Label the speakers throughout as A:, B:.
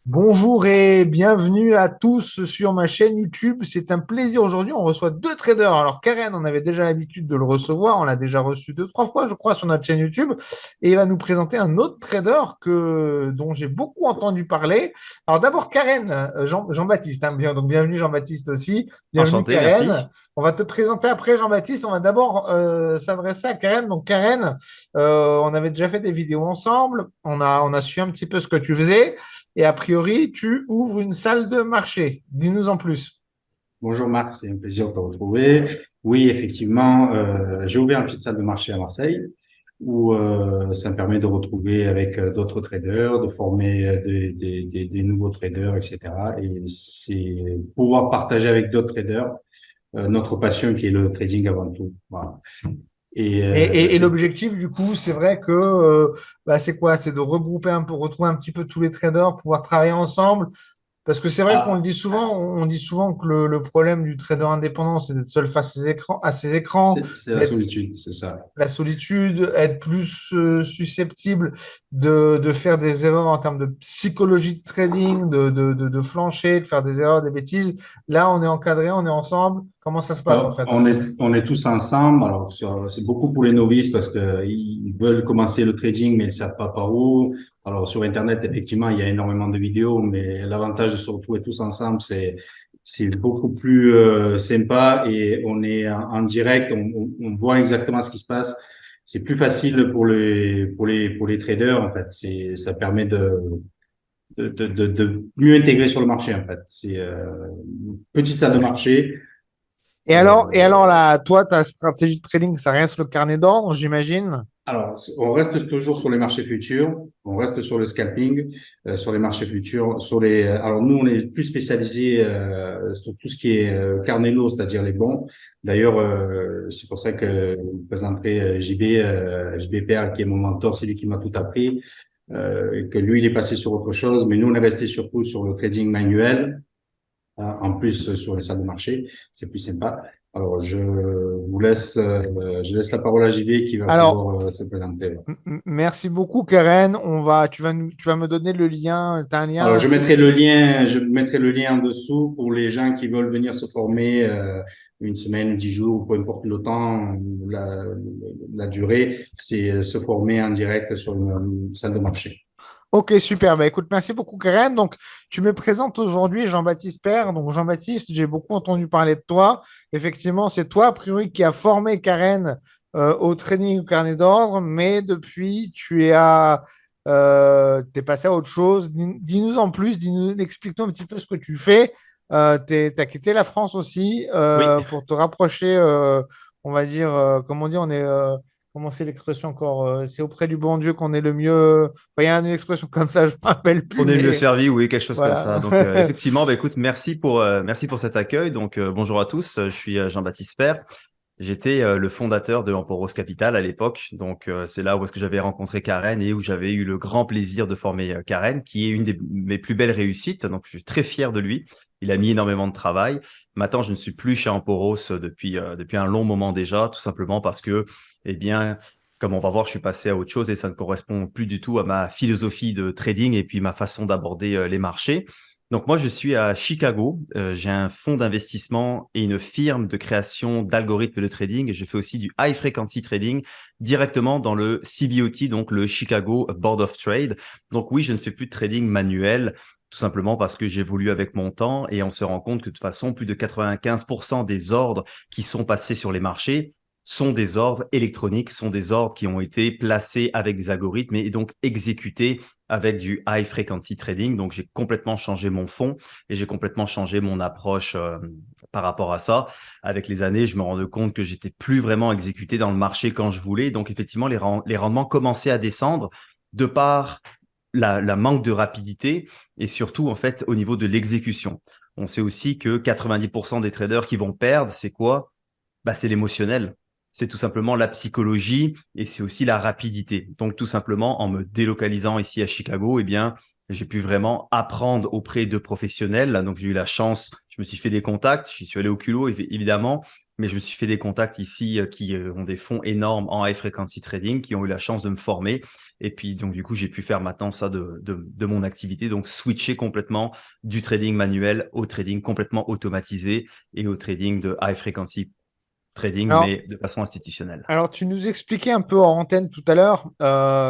A: Bonjour et bienvenue à tous sur ma chaîne YouTube. C'est un plaisir aujourd'hui. On reçoit deux traders. Alors, Karen, on avait déjà l'habitude de le recevoir. On l'a déjà reçu deux, trois fois, je crois, sur notre chaîne YouTube. Et il va nous présenter un autre trader dont j'ai beaucoup entendu parler. Alors, d'abord, Karen, Jean-Baptiste, hein, donc bienvenue Jean-Baptiste aussi. Bienvenue
B: Enchanté,
A: Karen.
B: merci.
A: On va te présenter après Jean-Baptiste. On va d'abord s'adresser à Karen. Donc, Karen, on avait déjà fait des vidéos ensemble. On a su un petit peu ce que tu faisais. Et a priori, tu ouvres une salle de marché. Dis-nous en plus.
C: Bonjour Marc, c'est un plaisir de te retrouver. Oui, effectivement, j'ai ouvert une petite salle de marché à Marseille où ça me permet de retrouver avec d'autres traders, de former des nouveaux traders, etc. Et c'est pouvoir partager avec d'autres traders notre passion qui est le trading avant tout. Voilà. Et
A: Et
C: c'est
A: l'objectif, du coup, c'est vrai que c'est quoi? C'est de regrouper un peu, retrouver un petit peu tous les traders, pouvoir travailler ensemble. Parce que c'est vrai qu'on le
C: ah,
A: dit souvent, on dit souvent que le problème du trader indépendant, c'est d'être seul face à ses écrans,
C: c'est la
A: d'être
C: solitude, c'est ça.
A: la solitude, être plus susceptible de faire des erreurs en termes de psychologie de trading, de flancher, de faire des erreurs, des bêtises. Là, on est encadré, on est ensemble. Comment ça se passe en fait?
C: On est tous ensemble. Alors, c'est beaucoup pour les novices parce que ils veulent commencer le trading, mais ils ne savent pas par où. Alors, sur Internet, effectivement, il y a énormément de vidéos, mais l'avantage de se retrouver tous ensemble, c'est beaucoup plus sympa et on est en direct, on voit exactement ce qui se passe. C'est plus facile pour les traders, en fait. Ça permet de mieux intégrer sur le marché, en fait. C'est une petite salle de marché.
A: Et alors
C: Euh,
A: là, toi, ta stratégie de trading, ça reste le carnet d'ordre, j'imagine.
C: Alors, on reste toujours sur les marchés futurs, on reste sur le scalping, sur les marchés futurs, alors nous, on est plus spécialisé sur tout ce qui est carnet-lot, c'est-à-dire les bons. D'ailleurs, c'est pour ça que je présenterai JBPR, qui est mon mentor, c'est lui qui m'a tout appris, et que lui, il est passé sur autre chose, mais nous, on est resté surtout sur le trading manuel, hein, en plus sur les salles de marché, c'est plus sympa. Alors, je laisse la parole à JB qui va
A: Alors,
C: pouvoir se présenter.
A: merci beaucoup, Karen. Tu vas me donner le lien. Tu as un
C: Alors,
A: lien sur.
C: je mettrai le lien en dessous pour les gens qui veulent venir se former une semaine, 10 jours, peu importe le temps, la durée, c'est se former en direct sur une salle de marché.
A: Ok, super. Bah, écoute, merci beaucoup, Karen. Donc, tu me présentes aujourd'hui Jean-Baptiste Père. Donc, Jean-Baptiste, j'ai beaucoup entendu parler de toi. Effectivement, c'est toi, a priori, qui a formé Karen au training au carnet d'ordre, mais depuis, t'es passé à autre chose. Dis-nous en plus, explique-nous un petit peu ce que tu fais. Tu as quitté la France aussi
B: Oui,
A: pour te rapprocher, on va dire, comment dire, comment c'est l'expression encore? C'est auprès du bon Dieu qu'on est le mieux. Enfin, il y a une expression comme ça, je ne me rappelle plus,
B: on est le mieux
A: mais
B: servi, oui, quelque chose comme ça.
A: voilà.
B: Donc, effectivement, bah, écoute, merci pour cet accueil. Donc, bonjour à tous, je suis Jean-Baptiste Père. J'étais le fondateur de Emporos Capital à l'époque. Donc, c'est là où est-ce que j'avais rencontré Karen et où j'avais eu le grand plaisir de former Karen, qui est une de mes plus belles réussites. Donc, je suis très fier de lui. Il a mis énormément de travail. Maintenant, je ne suis plus chez Emporos depuis un long moment déjà, tout simplement parce que, eh bien, comme on va voir, je suis passé à autre chose et ça ne correspond plus du tout à ma philosophie de trading et puis ma façon d'aborder les marchés. Donc moi, je suis à Chicago. J'ai un fonds d'investissement et une firme de création d'algorithmes de trading. Et je fais aussi du high frequency trading directement dans le CBOT, donc le Chicago Board of Trade. Donc oui, je ne fais plus de trading manuel, tout simplement parce que j'évolue avec mon temps et on se rend compte que de toute façon, plus de 95% des ordres qui sont passés sur les marchés sont des ordres électroniques, sont des ordres qui ont été placés avec des algorithmes et donc exécutés avec du high frequency trading. Donc, j'ai complètement changé mon fond et j'ai complètement changé mon approche par rapport à ça. Avec les années, je me rendais compte que j'étais plus vraiment exécuté dans le marché quand je voulais. Donc, effectivement, les rendements commençaient à descendre de par la manque de rapidité et surtout, en fait, au niveau de l'exécution. On sait aussi que 90% des traders qui vont perdre, c'est quoi? Bah, c'est l'émotionnel. C'est tout simplement la psychologie et c'est aussi la rapidité. Donc, tout simplement, en me délocalisant ici à Chicago, eh bien, j'ai pu vraiment apprendre auprès de professionnels. Donc, j'ai eu la chance, je me suis fait des contacts, j'y suis allé au culot, évidemment, mais je me suis fait des contacts ici qui ont des fonds énormes en high frequency trading, qui ont eu la chance de me former. Et puis, donc, du coup, j'ai pu faire maintenant ça de mon activité. Donc, switcher complètement du trading manuel au trading complètement automatisé et au trading de high frequency trading,
A: Alors,
B: mais de façon institutionnelle.
A: Alors, tu nous expliquais un peu en antenne tout à l'heure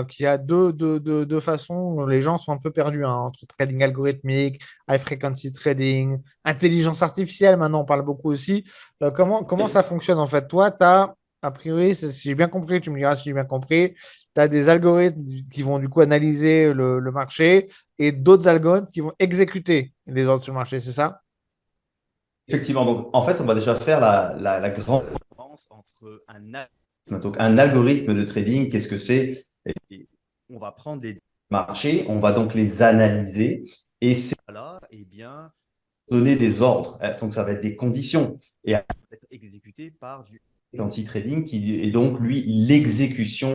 A: qu'il y a deux façons. Les gens sont un peu perdus hein, entre trading algorithmique, high frequency trading, intelligence artificielle. Maintenant, on parle beaucoup aussi. Comment ça fonctionne en fait? Toi, tu as, a priori, si j'ai bien compris, tu me diras si j'ai bien compris, tu as des algorithmes qui vont du coup analyser le marché et d'autres algorithmes qui vont exécuter les ordres sur le marché, c'est ça?
B: Effectivement, donc en fait, on va déjà faire la grande différence entre donc un algorithme de trading, qu'est-ce que c'est? Et on va prendre des marchés, on va donc les analyser et c'est là, eh bien, donner des ordres. Donc ça va être des conditions et ça va être exécuté par du anti-trading qui est donc lui l'exécution.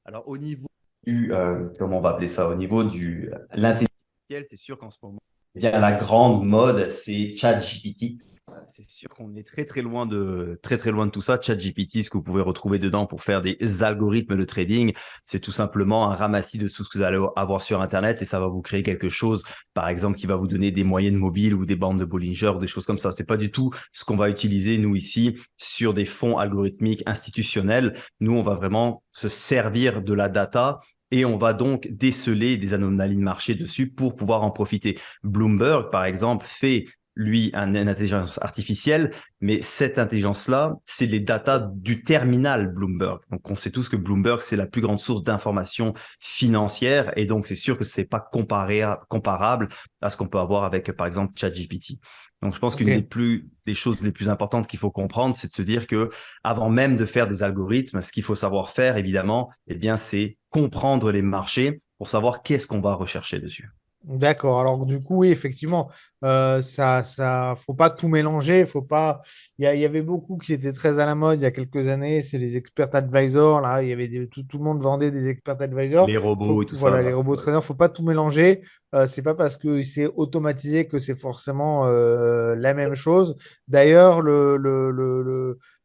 B: Alors au niveau du, comment on va appeler ça? Au niveau du l'intelligence artificielle, c'est sûr qu'en ce moment, eh bien, la grande mode, c'est ChatGPT. C'est sûr qu'on est très loin de tout ça. ChatGPT, ce que vous pouvez retrouver dedans pour faire des algorithmes de trading, c'est tout simplement un ramassis de tout ce que vous allez avoir sur Internet et ça va vous créer quelque chose, par exemple, qui va vous donner des moyennes mobiles ou des bandes de Bollinger ou des choses comme ça. C'est pas du tout ce qu'on va utiliser nous ici sur des fonds algorithmiques institutionnels. Nous, on va vraiment se servir de la data et on va donc déceler des anomalies de marché dessus pour pouvoir en profiter. Bloomberg, par exemple, fait lui, une intelligence artificielle, mais cette intelligence-là, c'est les datas du terminal Bloomberg. Donc, on sait tous que Bloomberg, c'est la plus grande source d'informations financières, et donc c'est sûr que c'est pas comparable à ce qu'on peut avoir avec, par exemple, ChatGPT. Donc, je pense qu'une
A: Ok.
B: des choses les plus importantes qu'il faut comprendre, c'est de se dire que avant même de faire des algorithmes, ce qu'il faut savoir faire, évidemment, eh bien, c'est comprendre les marchés pour savoir qu'est-ce qu'on va rechercher dessus.
A: D'accord. Alors du coup, oui, effectivement, faut pas tout mélanger. Faut pas. Il y avait beaucoup qui étaient très à la mode il y a quelques années. C'est les expert advisors. Là, il y avait tout le monde vendait des expert advisors.
B: Les robots et tout ça,
A: Voilà, les
B: là.
A: robots
B: Ouais.
A: traders. Faut pas tout mélanger. C'est pas parce que c'est automatisé que c'est forcément la même chose. D'ailleurs,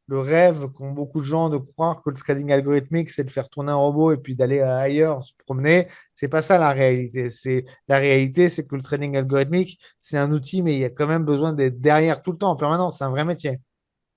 A: le rêve qu'ont beaucoup de gens de croire que le trading algorithmique, c'est de faire tourner un robot et puis d'aller ailleurs se promener. C'est pas ça la réalité. La réalité, c'est que le trading algorithmique, c'est un outil, mais il y a quand même besoin d'être derrière tout le temps, en permanence. C'est un vrai métier.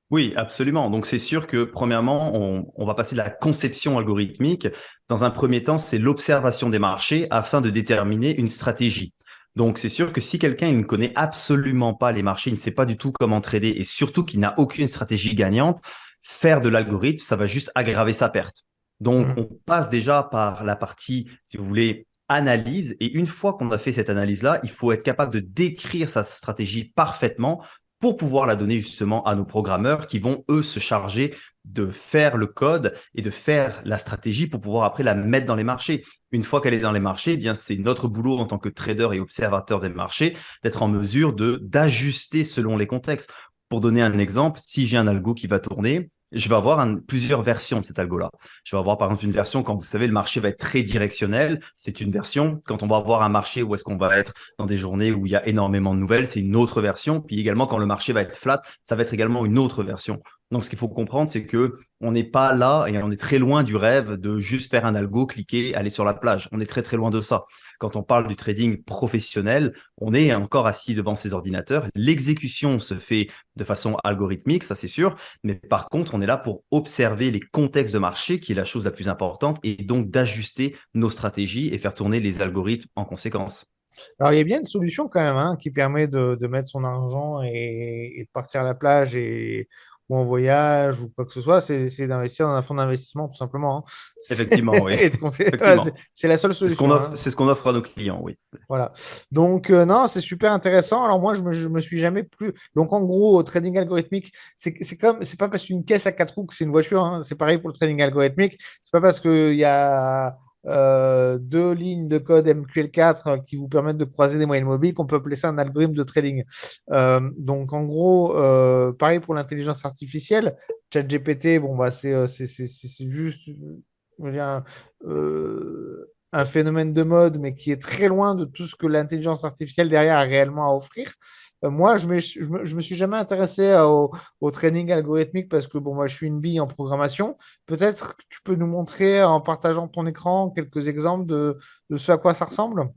B: Oui, absolument. Donc, c'est sûr que, premièrement, on va passer de la conception algorithmique. Dans un premier temps, c'est l'observation des marchés afin de déterminer une stratégie. Donc, c'est sûr que si quelqu'un il ne connaît absolument pas les marchés, il ne sait pas du tout comment trader et surtout qu'il n'a aucune stratégie gagnante, faire de l'algorithme, ça va juste aggraver sa perte. Donc,
A: Mm.
B: on passe déjà par la partie, si vous voulez, analyse. Et une fois qu'on a fait cette analyse-là, il faut être capable de décrire sa stratégie parfaitement pour pouvoir la donner justement à nos programmeurs qui vont, eux, se charger de faire le code et de faire la stratégie pour pouvoir après la mettre dans les marchés. Une fois qu'elle est dans les marchés, eh bien, c'est notre boulot en tant que trader et observateur des marchés d'être en mesure d'ajuster selon les contextes. Pour donner un exemple, si j'ai un algo qui va tourner, je vais avoir plusieurs versions de cet algo-là. Je vais avoir par exemple une version quand vous savez le marché va être très directionnel. C'est une version. Quand on va avoir un marché où est-ce qu'on va être dans des journées où il y a énormément de nouvelles, c'est une autre version. Puis également, quand le marché va être flat, ça va être également une autre version. Donc, ce qu'il faut comprendre, c'est que on n'est pas là et on est très loin du rêve de juste faire un algo, cliquer, aller sur la plage. On est très, très loin de ça. Quand on parle du trading professionnel, on est encore assis devant ses ordinateurs. L'exécution se fait de façon algorithmique, ça c'est sûr. Mais par contre, on est là pour observer les contextes de marché, qui est la chose la plus importante, et donc d'ajuster nos stratégies et faire tourner les algorithmes en conséquence.
A: Alors, il y a bien une solution quand même hein, qui permet de mettre son argent et de partir à la plage ou en voyage ou quoi que ce soit. C'est d'investir dans un fonds d'investissement, tout simplement. Hein.
B: Effectivement, oui.
A: Voilà,
B: Effectivement.
A: c'est la seule solution. Hein.
B: C'est ce qu'on offre à nos clients, oui.
A: Voilà. Donc, non, c'est super intéressant. Alors, moi, je me suis jamais plus. Donc, en gros, au trading algorithmique, c'est pas parce qu'une caisse à quatre roues que c'est une voiture. Hein. C'est pareil pour le trading algorithmique. C'est pas parce qu'il y a deux lignes de code MQL4 qui vous permettent de croiser des moyennes mobiles qu'on peut appeler ça un algorithme de trading. Donc, en gros, pareil pour l'intelligence artificielle. ChatGPT, bon, bah, c'est juste. Je veux dire, un phénomène de mode, mais qui est très loin de tout ce que l'intelligence artificielle derrière a réellement à offrir. Moi, je me suis jamais intéressé au trading algorithmique parce que bon, moi, je suis une bille en programmation. Peut-être que tu peux nous montrer en partageant ton écran quelques exemples de ce à quoi ça ressemble.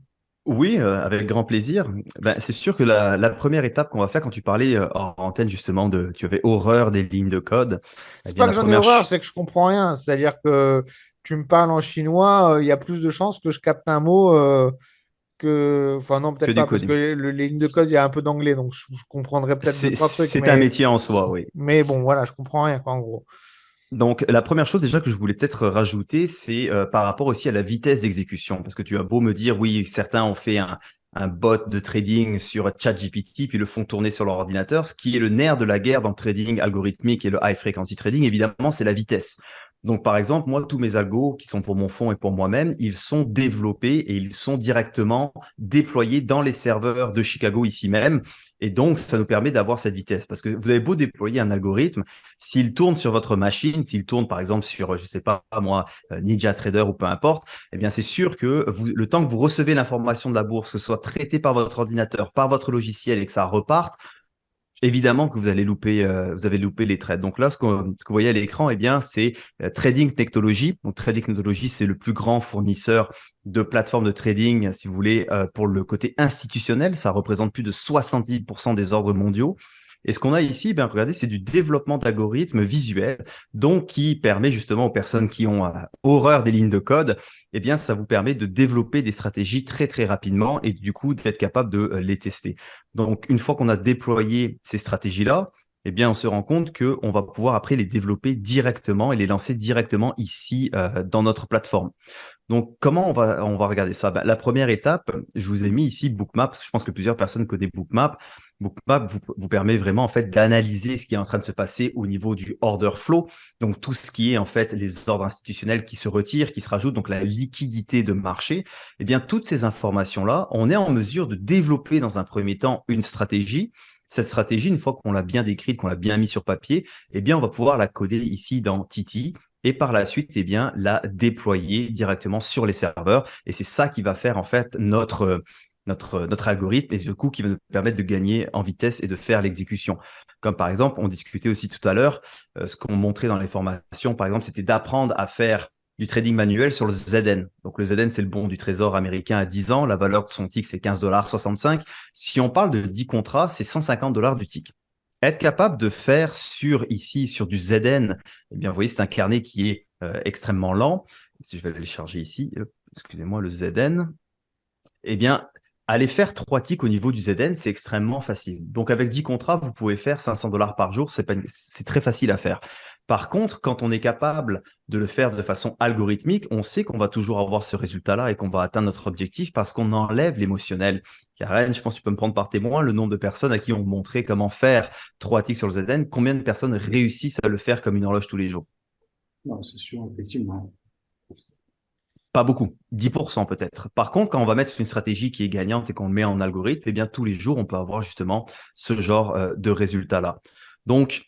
B: Oui, avec grand plaisir. Ben, c'est sûr que la première étape qu'on va faire quand tu parlais hors antenne justement tu avais horreur des lignes de code. Eh
A: C'est
B: bien,
A: pas que
B: la
A: j'en ai
B: première,
A: horreur, c'est que je comprends rien. C'est-à-dire que tu me parles en chinois, il y a plus de chances que je capte un mot que. Enfin, non,
B: que
A: peut-être
B: du
A: pas, parce que
B: coding.
A: les lignes de code, il y a un peu d'anglais, donc je comprendrais peut-être deux, trois trucs,
B: C'est un métier en soi, oui.
A: mais bon, voilà, je comprends rien, quoi, en gros.
B: Donc, la première chose déjà que je voulais peut-être rajouter, c'est par rapport aussi à la vitesse d'exécution. Parce que tu as beau me dire, oui, certains ont fait un bot de trading sur ChatGPT, puis le font tourner sur leur ordinateur. Ce qui est le nerf de la guerre dans le trading algorithmique et le high frequency trading, évidemment, c'est la vitesse. Donc, par exemple, moi, tous mes algos qui sont pour mon fonds et pour moi-même, ils sont développés et ils sont directement déployés dans les serveurs de Chicago ici même. Et donc, ça nous permet d'avoir cette vitesse. Parce que vous avez beau déployer un algorithme, s'il tourne sur votre machine, s'il tourne par exemple sur, je sais pas moi, NinjaTrader ou peu importe, eh bien c'est sûr que le temps que vous recevez l'information de la bourse, que ce soit traité par votre ordinateur, par votre logiciel et que ça reparte, évidemment que vous avez loupé les trades. Donc là, ce que vous voyez à l'écran, eh bien, c'est Trading Technology. Donc Trading Technology, c'est le plus grand fournisseur de plateformes de trading, si vous voulez, pour le côté institutionnel. Ça représente plus de 70% des ordres mondiaux. Et ce qu'on a ici, ben, regardez, c'est du développement d'algorithmes visuels, donc qui permet justement aux personnes qui ont horreur des lignes de code, eh bien, ça vous permet de développer des stratégies très, très rapidement et du coup, d'être capable de les tester. Donc, une fois qu'on a déployé ces stratégies-là, eh bien, on se rend compte qu'on va pouvoir après les développer directement et les lancer directement ici dans notre plateforme. Donc, comment on va regarder ça? Ben, la première étape, je vous ai mis ici Bookmap, parce que je pense que plusieurs personnes connaissent Bookmap. Bookmap vous permet vraiment en fait d'analyser ce qui est en train de se passer au niveau du order flow, donc tout ce qui est en fait les ordres institutionnels qui se retirent, qui se rajoutent, donc la liquidité de marché. Eh bien, toutes ces informations-là, on est en mesure de développer dans un premier temps une stratégie. Cette stratégie, une fois qu'on l'a bien décrite, qu'on l'a bien mis sur papier, eh bien, on va pouvoir la coder ici dans Titi et par la suite, eh bien, la déployer directement sur les serveurs. Et c'est ça qui va faire en fait notre algorithme et du coup qui va nous permettre de gagner en vitesse et de faire l'exécution. Comme par exemple, on discutait aussi tout à l'heure, ce qu'on montrait dans les formations, par exemple, c'était d'apprendre à faire du trading manuel sur le ZN. Donc le ZN, c'est le bon du trésor américain à 10 ans. La valeur de son tick, c'est 15,65 $. Si on parle de 10 contrats, c'est 150 $ du tick. Être capable de faire ici, sur du ZN, eh bien, vous voyez, c'est un carnet qui est extrêmement lent. Si je vais aller le charger ici, excusez-moi, le ZN, eh bien, aller faire 3 ticks au niveau du ZN, c'est extrêmement facile. Donc, avec 10 contrats, vous pouvez faire 500 $ par jour. C'est très facile à faire. Par contre, quand on est capable de le faire de façon algorithmique, on sait qu'on va toujours avoir ce résultat-là et qu'on va atteindre notre objectif parce qu'on enlève l'émotionnel. Karen, je pense que tu peux me prendre par témoin le nombre de personnes à qui on montrait comment faire 3 ticks sur le ZN. Combien de personnes réussissent à le faire comme une horloge tous les jours?
C: Non, c'est sûr, effectivement.
B: Pas beaucoup, 10% peut-être. Par contre, quand on va mettre une stratégie qui est gagnante et qu'on le met en algorithme, eh bien, tous les jours, on peut avoir justement ce genre de résultats-là. Donc,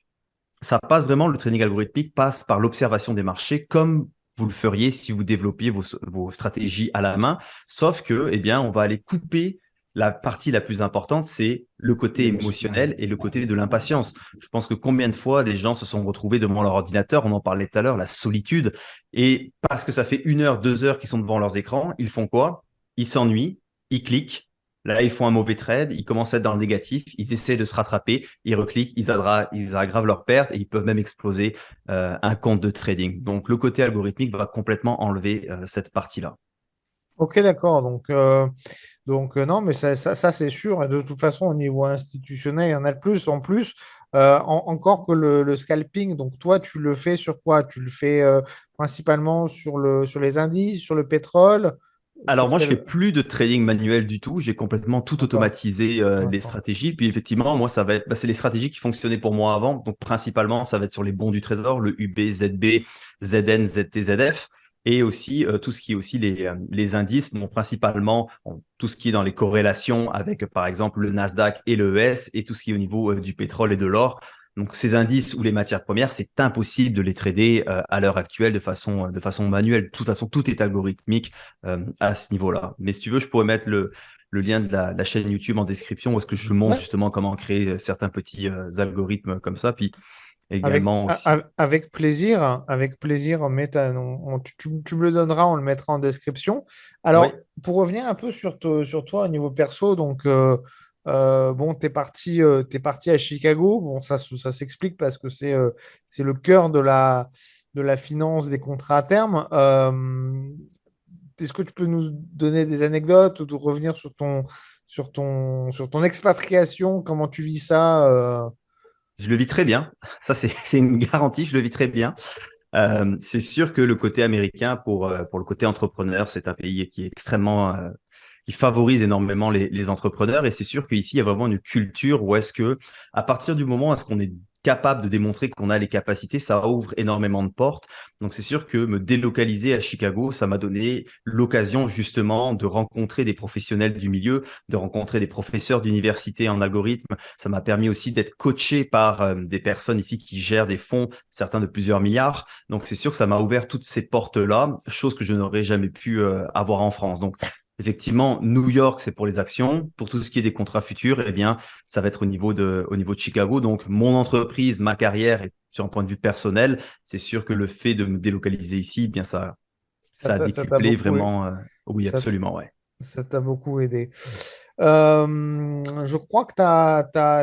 B: ça passe vraiment, le trading algorithmique passe par l'observation des marchés comme vous le feriez si vous développiez vos stratégies à la main, sauf que, eh bien, on va aller couper la partie la plus importante, c'est le côté émotionnel et le côté de l'impatience. Je pense que combien de fois des gens se sont retrouvés devant leur ordinateur, on en parlait tout à l'heure, la solitude, et parce que ça fait 1 heure, 2 heures qu'ils sont devant leurs écrans, ils font quoi? Ils s'ennuient, ils cliquent. Là, ils font un mauvais trade, ils commencent à être dans le négatif, ils essaient de se rattraper, ils recliquent, ils aggravent leurs pertes et ils peuvent même exploser un compte de trading. Donc, le côté algorithmique va complètement enlever cette partie-là.
A: Ok, d'accord. Donc, non, mais ça, c'est sûr. Et de toute façon, au niveau institutionnel, il y en a de plus. En plus, encore que le scalping, donc toi, tu le fais sur quoi? Tu le fais principalement sur les indices, sur le pétrole,
B: Alors
A: sur
B: moi, je fais
A: quel...
B: plus de trading manuel du tout. J'ai complètement tout
A: D'accord,
B: automatisé les
A: d'accord.
B: stratégies. Puis effectivement, moi, ça va être, c'est les stratégies qui fonctionnaient pour moi avant. Donc principalement, ça va être sur les bons du trésor, le UB, ZB, ZN, ZT, ZF, et aussi tout ce qui est aussi les indices. Bon, principalement tout ce qui est dans les corrélations avec par exemple le Nasdaq et le ES, et tout ce qui est au niveau du pétrole et de l'or. Donc, ces indices ou les matières premières, c'est impossible de les trader à l'heure actuelle de façon manuelle. De toute façon, tout est algorithmique à ce niveau-là. Mais si tu veux, je pourrais mettre le lien de la chaîne YouTube en description où est-ce que je montre
A: Ouais.
B: justement comment créer certains petits algorithmes comme ça. Puis également aussi.
A: Avec plaisir, avec plaisir, tu me le donneras, on le mettra en description.
B: Oui,
A: Alors, pour revenir un peu sur toi au niveau perso, donc, bon, t'es parti à Chicago. Bon, ça s'explique parce que c'est le cœur de la finance des contrats à terme. Est-ce que tu peux nous donner des anecdotes ou de revenir sur ton expatriation? Comment tu vis ça?
B: je le vis très bien. Ça, c'est une garantie, je le vis très bien. C'est sûr que le côté américain, pour le côté entrepreneur, c'est un pays qui est extrêmement, qui favorise énormément les entrepreneurs. Et c'est sûr qu'ici, il y a vraiment une culture où est-ce que, à partir du moment où est-ce qu'on est capable de démontrer qu'on a les capacités, ça ouvre énormément de portes. Donc, c'est sûr que me délocaliser à Chicago, ça m'a donné l'occasion justement de rencontrer des professionnels du milieu, de rencontrer des professeurs d'université en algorithme. Ça m'a permis aussi d'être coaché par des personnes ici qui gèrent des fonds, certains de plusieurs milliards. Donc, c'est sûr que ça m'a ouvert toutes ces portes-là, chose que je n'aurais jamais pu avoir en France. Donc, effectivement, New York, c'est pour les actions. Pour tout ce qui est des contrats futurs, eh bien, ça va être au niveau de Chicago. Donc, mon entreprise, ma carrière, et sur un point de vue personnel, c'est sûr que le fait de me délocaliser ici, eh bien, ça a
A: Ça t'a
B: décuplé
A: beaucoup,
B: vraiment. Oui,
A: ça,
B: absolument, ouais.
A: ça t'a beaucoup aidé. Je crois que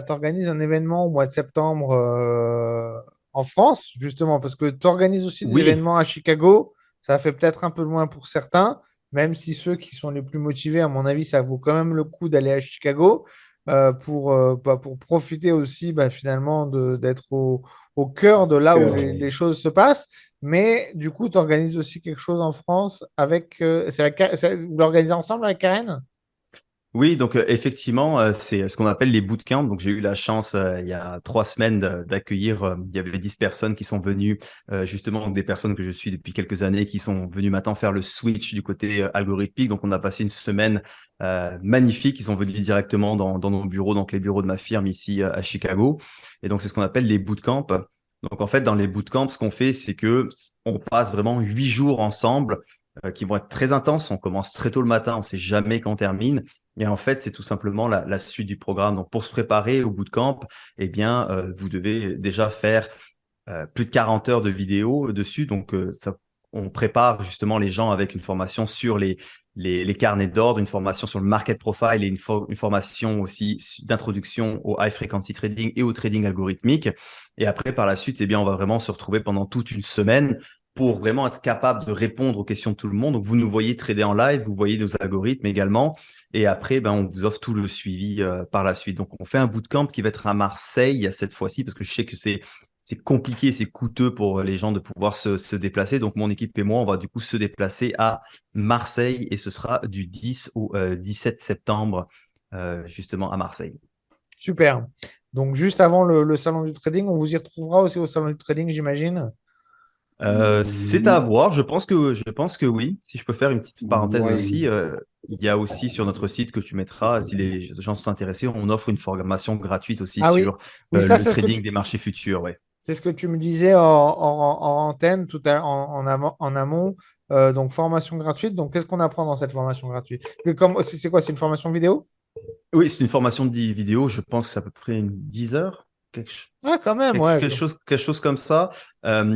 A: tu organises un événement au mois de septembre en France, justement, parce que tu organises aussi des
B: Oui,
A: événements à Chicago. Ça fait peut-être un peu loin pour certains, même si ceux qui sont les plus motivés, à mon avis, ça vaut quand même le coup d'aller à Chicago pour profiter aussi finalement d'être au cœur de là où les choses se passent. Mais du coup, tu organises aussi quelque chose en France avec... vous l'organisez ensemble avec Karen?
B: oui, donc effectivement, c'est ce qu'on appelle les bootcamps. Donc j'ai eu la chance il y a 3 semaines d'accueillir, il y avait 10 personnes qui sont venues, justement donc des personnes que je suis depuis quelques années, qui sont venues maintenant faire le switch du côté algorithmique. Donc on a passé une semaine magnifique. Ils sont venus directement dans nos bureaux, donc les bureaux de ma firme ici à Chicago. Et donc c'est ce qu'on appelle les bootcamps. Donc en fait, dans les bootcamps, ce qu'on fait, c'est que on passe vraiment 8 jours ensemble, qui vont être très intenses. On commence très tôt le matin, on ne sait jamais quand on termine. Et en fait, c'est tout simplement la suite du programme. Donc, pour se préparer au bootcamp, eh bien, vous devez déjà faire plus de 40 heures de vidéo dessus. Donc, on prépare justement les gens avec une formation sur les carnets d'ordre, une formation sur le market profile et une formation aussi d'introduction au high frequency trading et au trading algorithmique. Et après, par la suite, eh bien, on va vraiment se retrouver pendant toute une semaine pour vraiment être capable de répondre aux questions de tout le monde. Donc, vous nous voyez trader en live, vous voyez nos algorithmes également. Et après, ben, on vous offre tout le suivi par la suite. Donc, on fait un bootcamp qui va être à Marseille cette fois-ci parce que je sais que c'est compliqué, c'est coûteux pour les gens de pouvoir se déplacer. Donc, mon équipe et moi, on va du coup se déplacer à Marseille et ce sera du 10 au 17 septembre, justement à Marseille.
A: Super. Donc, juste avant le salon du trading, on vous y retrouvera aussi au salon du trading, j'imagine.
B: C'est à voir. Je pense que oui. Si je peux faire une petite parenthèse
C: Ouais,
B: aussi, il y a aussi sur notre site que tu mettras, si les gens sont intéressés, on offre une formation gratuite aussi
A: Ah oui,
B: sur
A: oui, ça,
B: le trading des marchés futurs. Ouais.
A: c'est ce que tu me disais en antenne, en amont. Donc, formation gratuite. Donc, qu'est-ce qu'on apprend dans cette formation gratuite? C'est quoi? C'est une formation vidéo?
B: Oui, c'est une formation de vidéo. Je pense que c'est à peu près 10 heures,
A: Ah, quand même, ouais.
B: quelque chose comme ça,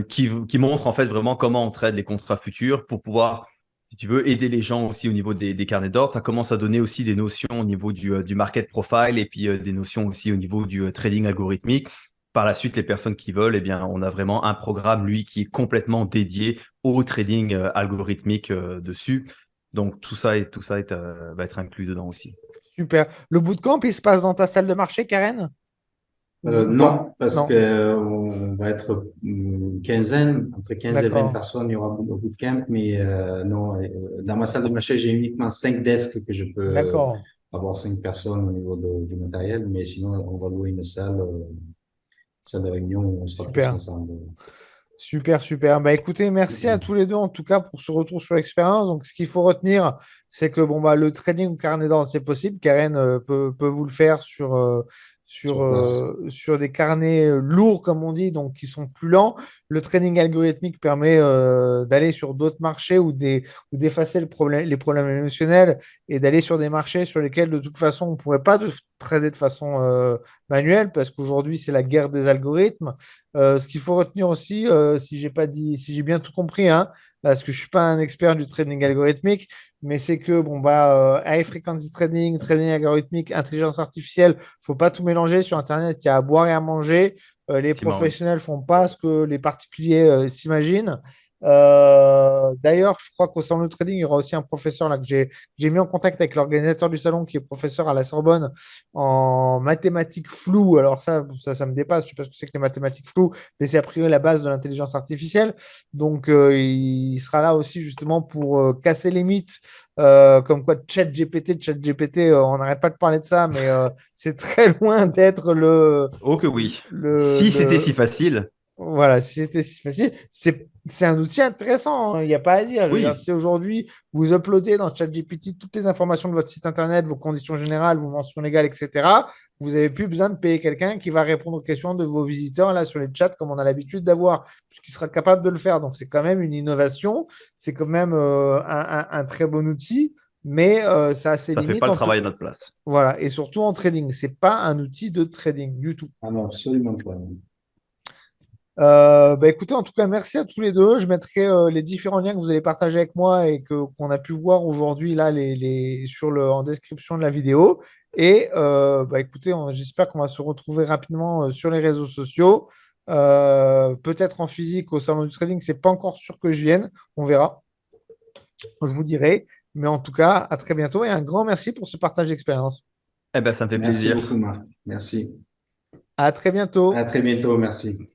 B: qui montre en fait vraiment comment on trade les contrats futurs pour pouvoir, si tu veux, aider les gens aussi au niveau des carnets d'ordre. Ça commence à donner aussi des notions au niveau du market profile et puis des notions aussi au niveau du trading algorithmique. Par la suite, les personnes qui veulent, eh bien, on a vraiment un programme, lui, qui est complètement dédié au trading algorithmique dessus. Donc, va être inclus dedans aussi.
A: Super. Le bootcamp, il se passe dans ta salle de marché, Karen? Ou pas?
C: Non, parce que
A: Non.
C: on va être une quinzaine, entre 15 et 20
A: D'accord.
C: personnes, il y aura beaucoup de camp, mais non, dans ma salle de marché, j'ai uniquement 5 desks que je peux
A: D'accord.
C: avoir 5 personnes au niveau du matériel, mais sinon, on va louer une salle de réunion où on sera tous
A: Super.
C: ensemble.
A: Super, super. Bah écoutez, merci à tous les deux en tout cas pour ce retour sur l'expérience. Donc, ce qu'il faut retenir, c'est que bon, le trading ou carnet d'ordre, c'est possible. Karen peut vous le faire
C: sur place.
A: sur des carnets lourds, comme on dit, donc qui sont plus lents. Le trading algorithmique permet d'aller sur d'autres marchés ou d'effacer les problèmes émotionnels et d'aller sur des marchés sur lesquels, de toute façon, on ne pourrait pas trader de façon manuelle parce qu'aujourd'hui, c'est la guerre des algorithmes. Ce qu'il faut retenir aussi, si j'ai pas dit, si j'ai bien tout compris, hein, parce que je suis pas un expert du trading algorithmique, mais c'est que bon bah high frequency trading, trading algorithmique, intelligence artificielle, faut pas tout mélanger. Sur Internet, il y a à boire et à manger. Les
B: Effectivement, oui.
A: professionnels font pas ce que les particuliers s'imaginent. D'ailleurs, je crois qu'au salon de trading, il y aura aussi un professeur là que j'ai mis en contact avec l'organisateur du salon, qui est professeur à la Sorbonne en mathématiques floues. Alors ça me dépasse. Je sais pas ce que c'est que les mathématiques floues, mais c'est a priori la base de l'intelligence artificielle. Donc, il sera là aussi justement pour casser les mythes, comme quoi ChatGPT, on n'arrête pas de parler de ça, mais c'est très loin d'être
B: Oh que oui.
A: le,
B: Si c'était si
A: le,
B: facile,
A: voilà, si c'était si facile, c'est un outil intéressant, hein, il n'y a pas à dire. Je veux dire,
B: oui.
A: si aujourd'hui vous uploadez dans ChatGPT toutes les informations de votre site internet, vos conditions générales, vos mentions légales, etc., vous n'avez plus besoin de payer quelqu'un qui va répondre aux questions de vos visiteurs là sur les chats comme on a l'habitude d'avoir, puisqu'il sera capable de le faire. Donc c'est quand même une innovation, c'est quand même un très bon outil, mais ça a ses
B: Ça fait pas
A: limites
B: le
A: en tout.
B: travail à notre place.
A: Voilà, et surtout en trading, c'est pas un outil de trading du tout.
C: Ah non, absolument pas.
A: Bah écoutez, en tout cas, merci à tous les deux. Je mettrai les différents liens que vous avez partagés avec moi et qu'on a pu voir aujourd'hui là en description de la vidéo. Et bah écoutez, j'espère qu'on va se retrouver rapidement sur les réseaux sociaux. Peut-être en physique au salon du trading, c'est pas encore sûr que je vienne. On verra. Je vous dirai. Mais en tout cas, à très bientôt et un grand merci pour ce partage d'expérience.
B: Eh ben, ça me fait
C: Merci beaucoup,
B: plaisir.
C: Marc. Merci.
A: À très
C: À
A: bientôt.
C: très bientôt. Merci.